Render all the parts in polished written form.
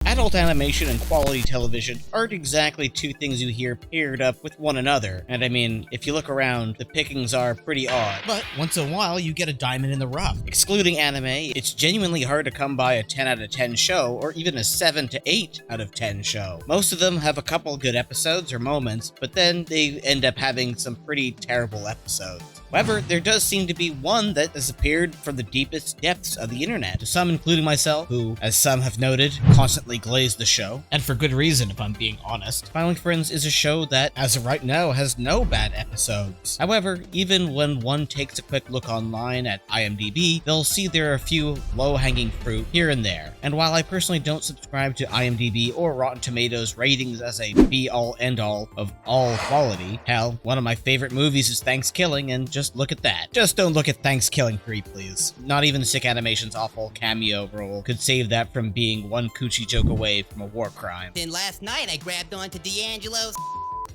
Adult animation and quality television aren't exactly two things you hear paired up with one another, and I mean, if you look around, the pickings are pretty odd. But once in a while, you get a diamond in the rough. Excluding anime, it's genuinely hard to come by a 10 out of 10 show, or even a 7 to 8 out of 10 show. Most of them have a couple good episodes or moments, but then they end up having some pretty terrible episodes. However, there does seem to be one that has appeared from the deepest depths of the internet, to some including myself, who, as some have noted, constantly glaze the show, and for good reason if I'm being honest. Filing Friends is a show that, as of right now, has no bad episodes. However, even when one takes a quick look online at IMDb, they'll see there are a few low-hanging fruit here and there. And while I personally don't subscribe to IMDb or Rotten Tomatoes ratings as a be-all end-all of all quality, hell, one of my favorite movies is Thanksgiving, and just look at that. Just don't look at Thanksgiving 3, please. Not even Sick Animation's awful cameo role could save that from being one coochie joke away from a war crime. Then last night I grabbed onto D'Angelo's,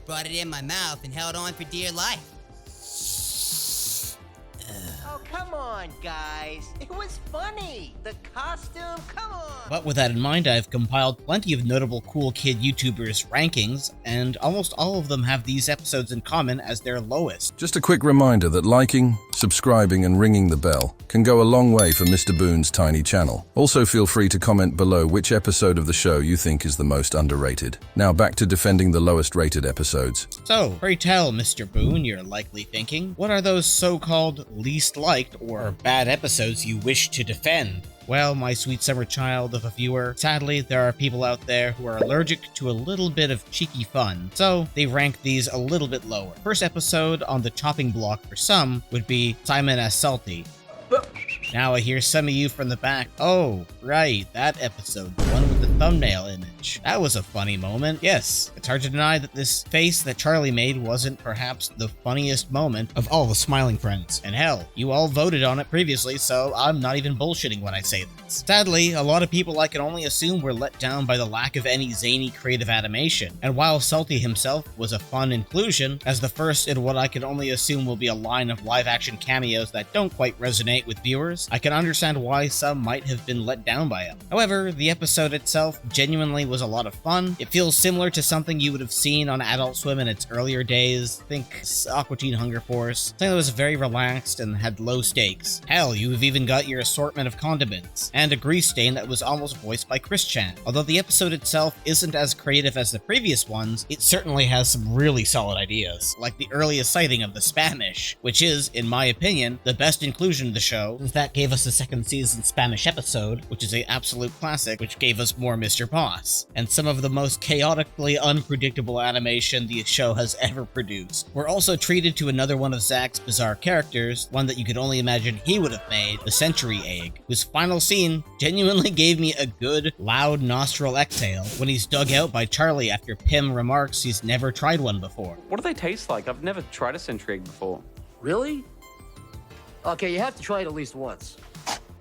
brought it in my mouth, and held on for dear life. Oh, come on, guys. It was funny. The costume, come on. But with that in mind, I've compiled plenty of notable cool kid YouTubers' rankings, and almost all of them have these episodes in common as their lowest. Just a quick reminder that liking, subscribing, and ringing the bell can go a long way for Mr. Boone's tiny channel. Also, feel free to comment below which episode of the show you think is the most underrated. Now back to defending the lowest rated episodes. So, pray tell, Mr. Boone, you're likely thinking, what are those so-called least liked or bad episodes you wish to defend? Well, my sweet summer child of a viewer, sadly, there are people out there who are allergic to a little bit of cheeky fun, so they rank these a little bit lower. First episode on the chopping block for some would be Simon as Salty. Now I hear some of you from the back, oh, right, that episode, the one with the thumbnail image. That was a funny moment. Yes, it's hard to deny that this face that Charlie made wasn't perhaps the funniest moment of all the Smiling Friends. And hell, you all voted on it previously, so I'm not even bullshitting when I say this. Sadly, a lot of people I can only assume were let down by the lack of any zany creative animation. And while Salty himself was a fun inclusion, as the first in what I can only assume will be a line of live-action cameos that don't quite resonate with viewers, I can understand why some might have been let down by him. However, the episode itself genuinely was a lot of fun. It feels similar to something you would have seen on Adult Swim in its earlier days. Think Aqua Teen Hunger Force. Something that was very relaxed and had low stakes. Hell, you've even got your assortment of condiments, and a grease stain that was almost voiced by Chris Chan. Although the episode itself isn't as creative as the previous ones, it certainly has some really solid ideas, like the earliest sighting of the Spanish, which is, in my opinion, the best inclusion of the show, since that gave us the second season Spanish episode, which is an absolute classic, which gave us more Mr. Boss, and some of the most chaotically unpredictable animation the show has ever produced. We're also treated to another one of Zach's bizarre characters, one that you could only imagine he would have made, the Century Egg, whose final scene genuinely gave me a good, loud nostril exhale when he's dug out by Charlie after Pim remarks he's never tried one before. What do they taste like? I've never tried a century egg before. Really? Okay, you have to try it at least once.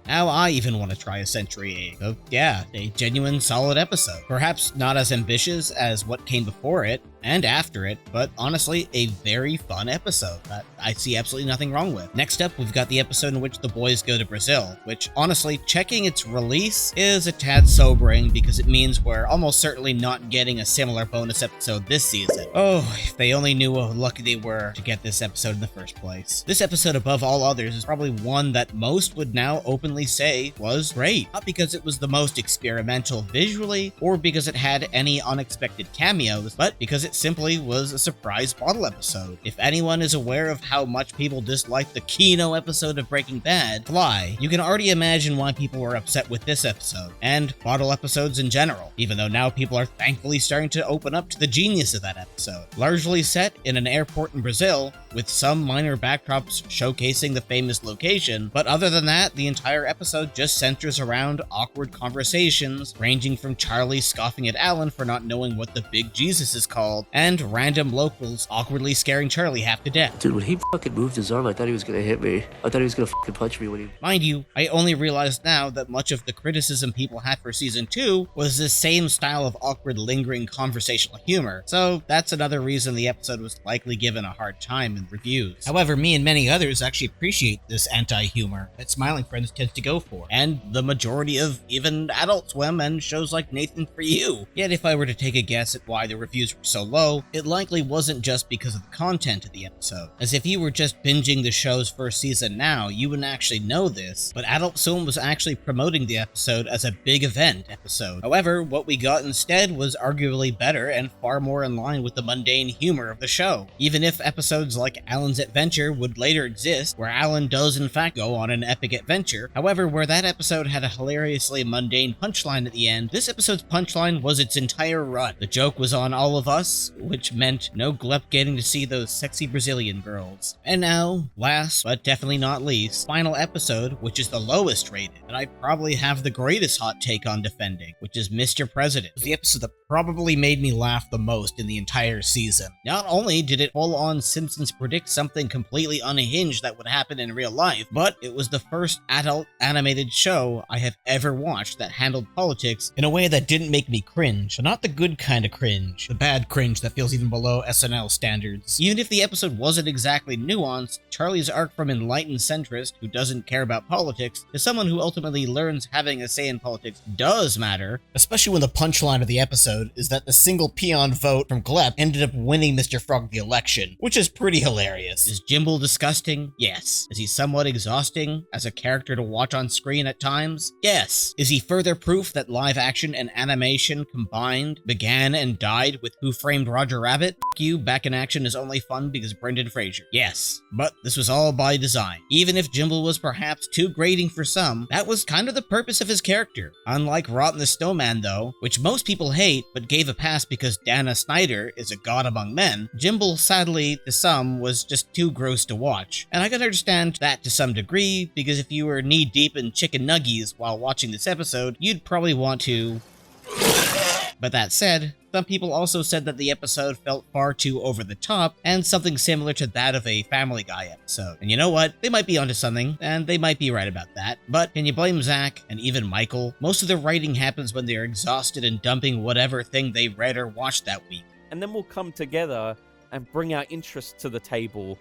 Now I even want to try a Century Egg. So yeah, a genuine solid episode. Perhaps not as ambitious as what came before it and after it, but honestly, a very fun episode that I see absolutely nothing wrong with. Next up, we've got the episode in which the boys go to Brazil, which honestly, checking its release is a tad sobering because it means we're almost certainly not getting a similar bonus episode this season. Oh, if they only knew how lucky they were to get this episode in the first place. This episode, above all others, is probably one that most would now openly say was great. Not because it was the most experimental visually, or because it had any unexpected cameos, but because it simply was a surprise bottle episode. If anyone is aware of how much people disliked the Kino episode of Breaking Bad, Fly, you can already imagine why people were upset with this episode, and bottle episodes in general, even though now people are thankfully starting to open up to the genius of that episode. Largely set in an airport in Brazil, with some minor backdrops showcasing the famous location, but other than that, the entire episode just centers around awkward conversations, ranging from Charlie scoffing at Alan for not knowing what the big Jesus is called, fault, and random locals awkwardly scaring Charlie half to death. Dude, when he fucking moved his arm, I thought he was gonna hit me. I thought he was gonna fucking punch me when he... Mind you, I only realized now that much of the criticism people had for season 2 was the same style of awkward, lingering conversational humor, so that's another reason the episode was likely given a hard time in reviews. However, me and many others actually appreciate this anti-humor that Smiling Friends tends to go for, and the majority of even Adult Swim and shows like Nathan For You. Yet if I were to take a guess at why the reviews were so low, it likely wasn't just because of the content of the episode, as if you were just binging the show's first season now, you wouldn't actually know this, but Adult Swim was actually promoting the episode as a big event episode. However, what we got instead was arguably better and far more in line with the mundane humor of the show. Even if episodes like Alan's Adventure would later exist, where Alan does in fact go on an epic adventure, however, where that episode had a hilariously mundane punchline at the end, this episode's punchline was its entire run. The joke was on all of us, which meant no Glep getting to see those sexy Brazilian girls. And now, last but definitely not least, final episode, which is the lowest rated, and I probably have the greatest hot take on defending, which is Mr. President. The episode that probably made me laugh the most in the entire season. Not only did it full-on Simpsons predict something completely unhinged that would happen in real life, but it was the first adult animated show I have ever watched that handled politics in a way that didn't make me cringe, but not the good kind of cringe, the bad cringe that feels even below SNL standards. Even if the episode wasn't exactly nuanced, Charlie's arc from enlightened centrist who doesn't care about politics to someone who ultimately learns having a say in politics does matter, especially when the punchline of the episode is that the single peon vote from Glep ended up winning Mr. Frog the election, which is pretty hilarious. Is Jimble disgusting? Yes. Is he somewhat exhausting as a character to watch on screen at times? Yes. Is he further proof that live action and animation combined began and died with Who Framed Roger Rabbit? F you, back in action is only fun because Brendan Fraser. Yes. But this was all by design. Even if Jimble was perhaps too grating for some, that was kind of the purpose of his character. Unlike Rotten the Snowman though, which most people hate but gave a pass because Dana Snyder is a god among men, Jimble sadly to some was just too gross to watch. And I can understand that to some degree, because if you were knee deep in chicken nuggies while watching this episode, you'd probably want to... But that said, some people also said that the episode felt far too over the top and something similar to that of a Family Guy episode. And you know what? They might be onto something, and they might be right about that. But can you blame Zach and even Michael? Most of the writing happens when they're exhausted and dumping whatever thing they read or watched that week. And then we'll come together and bring our interests to the table,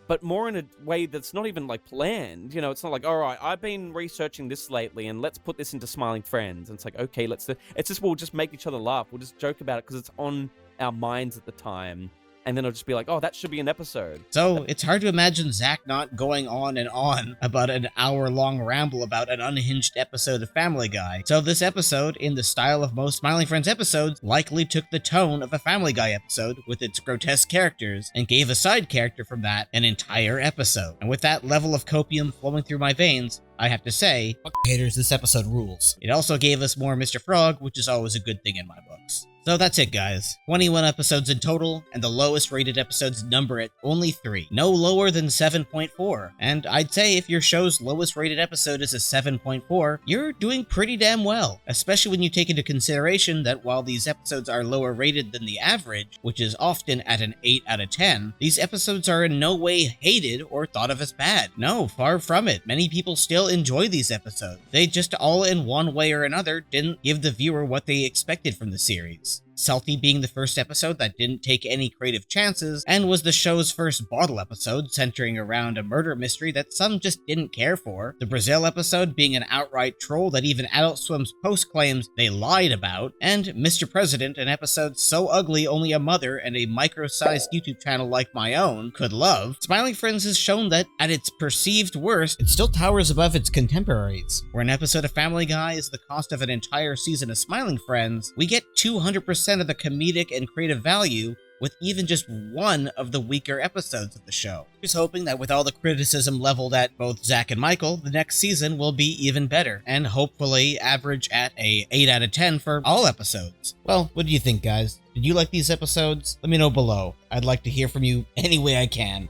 but more in a way that's not even like planned. You know, it's not like, all right, I've been researching this lately and let's put this into Smiling Friends. And it's like, okay, let's do... It's just, we'll just make each other laugh. We'll just joke about it because it's on our minds at the time. And then it'll just be like, oh, that should be an episode. So it's hard to imagine Zach not going on and on about an hour-long ramble about an unhinged episode of Family Guy. So this episode, in the style of most Smiling Friends episodes, likely took the tone of a Family Guy episode with its grotesque characters and gave a side character from that an entire episode. And with that level of copium flowing through my veins, I have to say, fuck haters, this episode rules. It also gave us more Mr. Frog, which is always a good thing in my books. So that's it, guys. 21 episodes in total, and the lowest rated episodes number at only 3. No lower than 7.4. And I'd say if your show's lowest rated episode is a 7.4, you're doing pretty damn well. Especially when you take into consideration that while these episodes are lower rated than the average, which is often at an 8 out of 10, these episodes are in no way hated or thought of as bad. No, far from it. Many people still enjoy these episodes. They just all in one way or another didn't give the viewer what they expected from the series. Salty being the first episode that didn't take any creative chances, and was the show's first bottle episode centering around a murder mystery that some just didn't care for. The Brazil episode being an outright troll that even Adult Swim's post claims they lied about, and Mr. President, an episode so ugly only a mother and a micro-sized YouTube channel like my own could love. Smiling Friends has shown that, at its perceived worst, it still towers above its contemporaries. Where an episode of Family Guy is the cost of an entire season of Smiling Friends, we get 200% of the comedic and creative value with even just one of the weaker episodes of the show. Just hoping that with all the criticism leveled at both Zach and Michael, the next season will be even better, and hopefully average at a 8 out of 10 for all episodes. Well, what do you think, guys? Did you like these episodes? Let me know below. I'd like to hear from you any way I can.